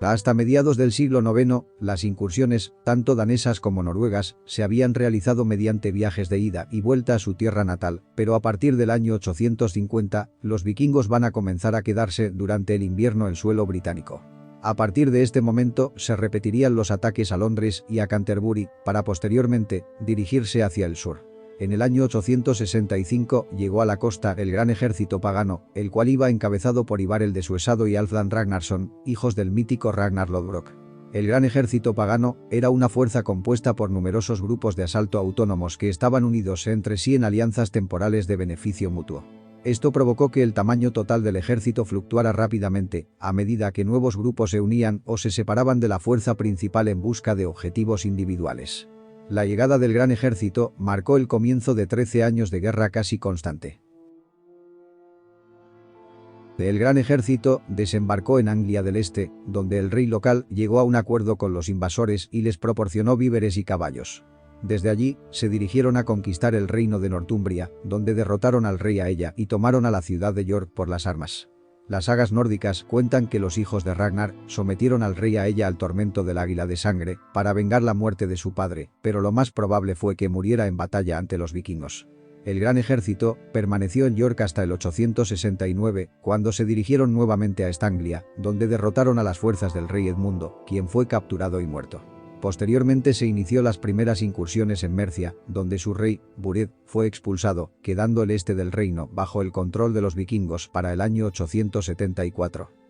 Hasta mediados del siglo IX, las incursiones, tanto danesas como noruegas, se habían realizado mediante viajes de ida y vuelta a su tierra natal, pero a partir del año 850, los vikingos van a comenzar a quedarse durante el invierno en suelo británico. A partir de este momento, se repetirían los ataques a Londres y a Canterbury, para posteriormente dirigirse hacia el sur. En el año 865 llegó a la costa el gran ejército pagano, el cual iba encabezado por Ivar el Desuesado y Halfdan Ragnarsson, hijos del mítico Ragnar Lodbrok. El gran ejército pagano era una fuerza compuesta por numerosos grupos de asalto autónomos que estaban unidos entre sí en alianzas temporales de beneficio mutuo. Esto provocó que el tamaño total del ejército fluctuara rápidamente, a medida que nuevos grupos se unían o se separaban de la fuerza principal en busca de objetivos individuales. La llegada del gran ejército marcó el comienzo de 13 años de guerra casi constante. El gran ejército desembarcó en Anglia del Este, donde el rey local llegó a un acuerdo con los invasores y les proporcionó víveres y caballos. Desde allí, se dirigieron a conquistar el reino de Northumbria, donde derrotaron al rey Aella y tomaron a la ciudad de York por las armas. Las sagas nórdicas cuentan que los hijos de Ragnar sometieron al rey Aella al tormento del águila de sangre para vengar la muerte de su padre, pero lo más probable fue que muriera en batalla ante los vikingos. El gran ejército permaneció en York hasta el 869, cuando se dirigieron nuevamente a Estanglia, donde derrotaron a las fuerzas del rey Edmundo, quien fue capturado y muerto. Posteriormente se inició las primeras incursiones en Mercia, donde su rey, Bured, fue expulsado, quedando el este del reino bajo el control de los vikingos para el año 874.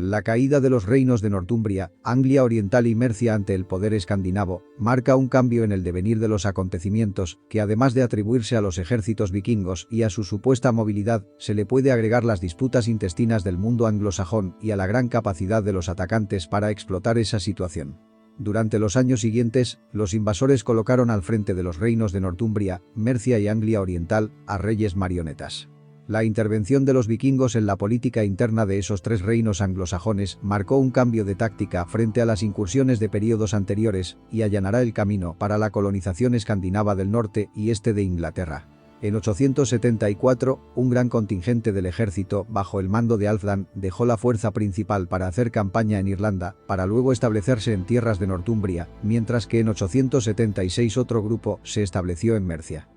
La caída de los reinos de Northumbria, Anglia Oriental y Mercia ante el poder escandinavo marca un cambio en el devenir de los acontecimientos que, además de atribuirse a los ejércitos vikingos y a su supuesta movilidad, se le puede agregar las disputas intestinas del mundo anglosajón y a la gran capacidad de los atacantes para explotar esa situación. Durante los años siguientes, los invasores colocaron al frente de los reinos de Northumbria, Mercia y Anglia Oriental a reyes marionetas. La intervención de los vikingos en la política interna de esos tres reinos anglosajones marcó un cambio de táctica frente a las incursiones de períodos anteriores y allanará el camino para la colonización escandinava del norte y este de Inglaterra. En 874, un gran contingente del ejército, bajo el mando de Halfdan, dejó la fuerza principal para hacer campaña en Irlanda, para luego establecerse en tierras de Northumbria, mientras que en 876 otro grupo se estableció en Mercia.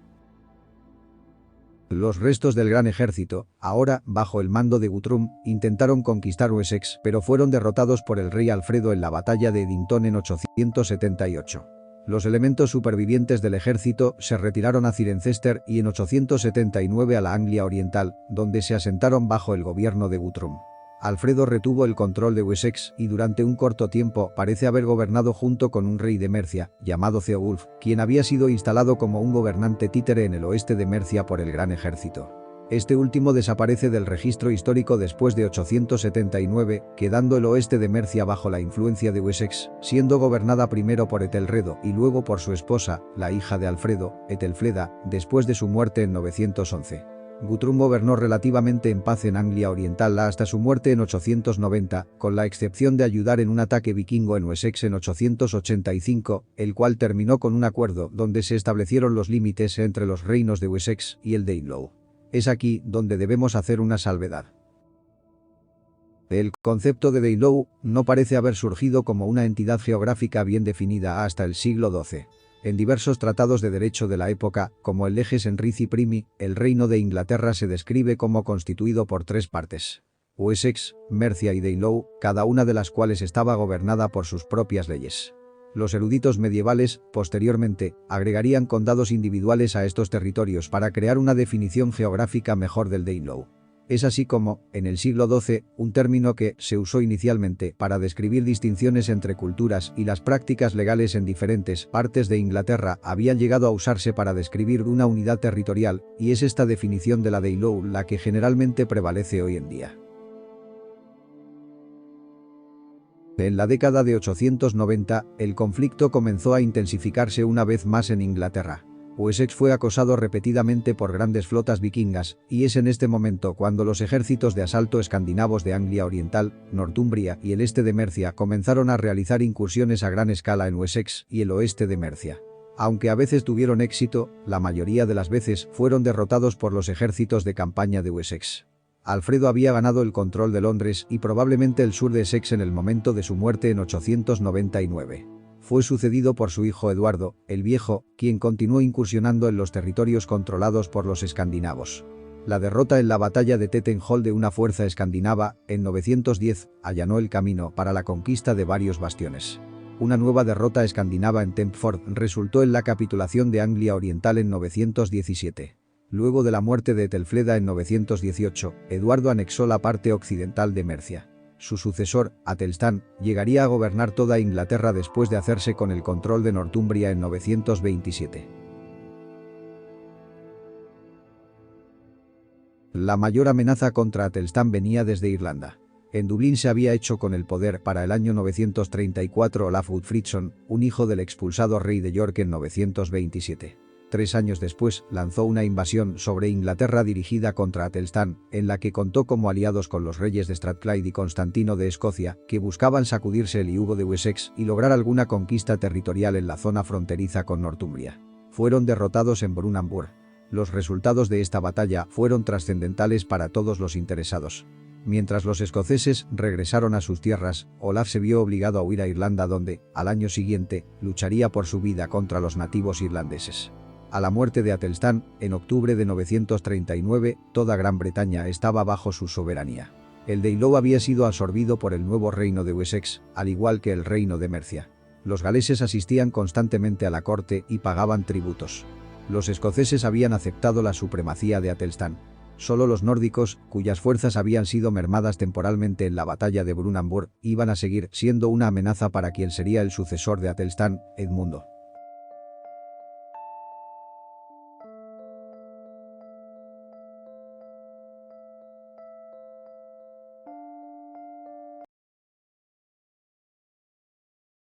Los restos del gran ejército, ahora bajo el mando de Guthrum, intentaron conquistar Wessex, pero fueron derrotados por el rey Alfredo en la batalla de Edington en 878. Los elementos supervivientes del ejército se retiraron a Cirencester y en 879 a la Anglia Oriental, donde se asentaron bajo el gobierno de Guthrum. Alfredo retuvo el control de Wessex y durante un corto tiempo parece haber gobernado junto con un rey de Mercia, llamado Ceolwulf, quien había sido instalado como un gobernante títere en el oeste de Mercia por el gran ejército. Este último desaparece del registro histórico después de 879, quedando el oeste de Mercia bajo la influencia de Wessex, siendo gobernada primero por Etelredo y luego por su esposa, la hija de Alfredo, Etelfleda, después de su muerte en 911. Guthrum gobernó relativamente en paz en Anglia Oriental hasta su muerte en 890, con la excepción de ayudar en un ataque vikingo en Wessex en 885, el cual terminó con un acuerdo donde se establecieron los límites entre los reinos de Wessex y el Danelaw. Es aquí donde debemos hacer una salvedad. El concepto de Danelaw no parece haber surgido como una entidad geográfica bien definida hasta el siglo XII. En diversos tratados de derecho de la época, como el Leges Henrici Primi, el reino de Inglaterra se describe como constituido por tres partes: Wessex, Mercia y Danelaw, cada una de las cuales estaba gobernada por sus propias leyes. Los eruditos medievales, posteriormente, agregarían condados individuales a estos territorios para crear una definición geográfica mejor del Danelaw. Es así como, en el siglo XII, un término que se usó inicialmente para describir distinciones entre culturas y las prácticas legales en diferentes partes de Inglaterra habían llegado a usarse para describir una unidad territorial, y es esta definición de la Danelaw la que generalmente prevalece hoy en día. En la década de 890, el conflicto comenzó a intensificarse una vez más en Inglaterra. Wessex fue acosado repetidamente por grandes flotas vikingas, y es en este momento cuando los ejércitos de asalto escandinavos de Anglia Oriental, Northumbria y el este de Mercia comenzaron a realizar incursiones a gran escala en Wessex y el oeste de Mercia. Aunque a veces tuvieron éxito, la mayoría de las veces fueron derrotados por los ejércitos de campaña de Wessex. Alfredo había ganado el control de Londres y probablemente el sur de Essex en el momento de su muerte en 899. Fue sucedido por su hijo Eduardo, el Viejo, quien continuó incursionando en los territorios controlados por los escandinavos. La derrota en la batalla de Tettenhall de una fuerza escandinava, en 910, allanó el camino para la conquista de varios bastiones. Una nueva derrota escandinava en Tempford resultó en la capitulación de Anglia Oriental en 917. Luego de la muerte de Etelfleda en 918, Eduardo anexó la parte occidental de Mercia. Su sucesor, Atelstan, llegaría a gobernar toda Inglaterra después de hacerse con el control de Northumbria en 927. La mayor amenaza contra Atelstan venía desde Irlanda. En Dublín se había hecho con el poder para el año 934 Olaf Godfridsson, un hijo del expulsado rey de York en 927. 3 años después, lanzó una invasión sobre Inglaterra dirigida contra Atelstan, en la que contó como aliados con los reyes de Strathclyde y Constantino de Escocia, que buscaban sacudirse el yugo de Wessex y lograr alguna conquista territorial en la zona fronteriza con Northumbria. Fueron derrotados en Brunanburh. Los resultados de esta batalla fueron trascendentales para todos los interesados. Mientras los escoceses regresaron a sus tierras, Olaf se vio obligado a huir a Irlanda donde, al año siguiente, lucharía por su vida contra los nativos irlandeses. A la muerte de Atelstan, en octubre de 939, toda Gran Bretaña estaba bajo su soberanía. El Danelaw había sido absorbido por el nuevo reino de Wessex, al igual que el reino de Mercia. Los galeses asistían constantemente a la corte y pagaban tributos. Los escoceses habían aceptado la supremacía de Atelstan. Solo los nórdicos, cuyas fuerzas habían sido mermadas temporalmente en la batalla de Brunanburh, iban a seguir siendo una amenaza para quien sería el sucesor de Atelstan, Edmundo.